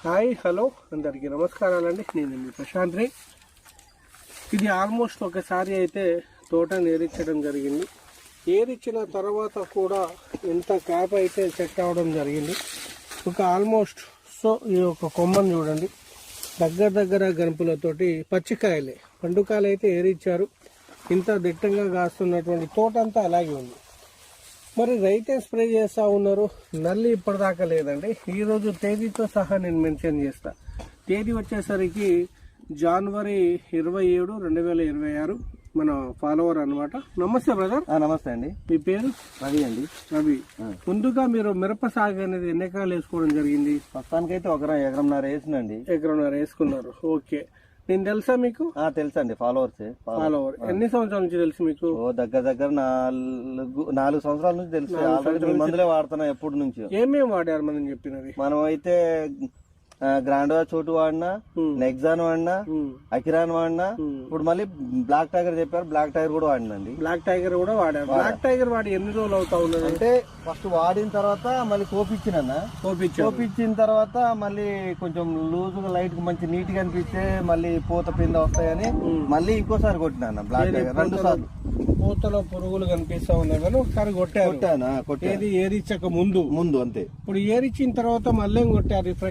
Hi hello అందరికీ నమస్కారాలండి. నేను మీ ప్రశాంత్ రే. ఇది ఆల్మోస్ట్ ఒకసారి అయితే తోటను ఏరించడం జరిగింది. ఏరించిన తర్వాత కూడా ఎంత క్యాప్ అయితే సెట్ అవ్వడం జరిగింది. ఒక ఆల్మోస్ట్ ఈ ఒక కొమ్మను చూడండి, దగ్గర గనుపులతోటి పచ్చికాయలే, పండుకాయలు అయితే ఏరించారు. ఇంత దిట్టంగా కాస్తున్నటువంటి తోట అంతా అలాగే ఉంది. మరి రైతే స్ప్రే చేస్తూ ఉన్నారు, నల్లి ఇప్పటిదాకా లేదండి. ఈరోజు తేదీతో సహా నేను మెన్షన్ చేస్తా. తేదీ వచ్చేసరికి జనవరి 27, 2026. మన ఫాలోవర్ అనమాట. నమస్తే బ్రదర్. నమస్తే అండి. మీ పేరు? రవి అండి. రవి, ముందుగా మీరు మిరప సాగు అనేది ఎన్ని ఎకరాలు వేసుకోవడం జరిగింది? ప్రస్తుతానికైతే ఎకరంన్నర వేసిందండి. ఎకరంన్నర వేసుకున్నారు. ఓకే, నేను తెలుసా మీకు? తెలుసండి, ఫాలోవర్స్. ఫాలోవర్ ఎన్ని సంవత్సరాల నుంచి తెలుసు మీకు? దగ్గర 4 సంవత్సరాల నుంచి తెలుసు. ఆల్రెడీ మందులే వాడుతున్నా ఎప్పటి నుంచి. ఏమేమి వాడారు మనం చెప్పినవి? మనం అయితే గ్రాండ్ చోటు వాడినా, నెక్సాన్ వాడినా, అకిరాన్ వాడినా, ఇప్పుడు మళ్ళీ బ్లాక్ టైగర్ చెప్పారు, బ్లాక్ టైగర్ కూడా వాడినండి. బ్లాక్ టైగర్ కూడా వాడారు. బ్లాక్ టైగర్ వాడి ఎన్ని రోజులు అవుతా ఉన్నది? అంటే ఫస్ట్ వాడిన తర్వాత మళ్ళీ కోపించిన తర్వాత మళ్ళీ కొంచెం లూజ్ గా లైట్ గా మంచి నీట్ గా అనిపిస్తే మళ్ళీ పూత పింద వస్తాయని మళ్ళీ ఇంకోసారి కొట్టినా బ్లాక్ టైగర్ 2 సార్లు. పూతలో పురుగులు కనిపిస్తా ఉన్నాయి కానీ ఒకసారి కొట్టాను. ఏది ఏరిచ్చక ముందు అంతే. ఇప్పుడు ఏరిచ్చిన తర్వాత మళ్ళీ కొట్టారు.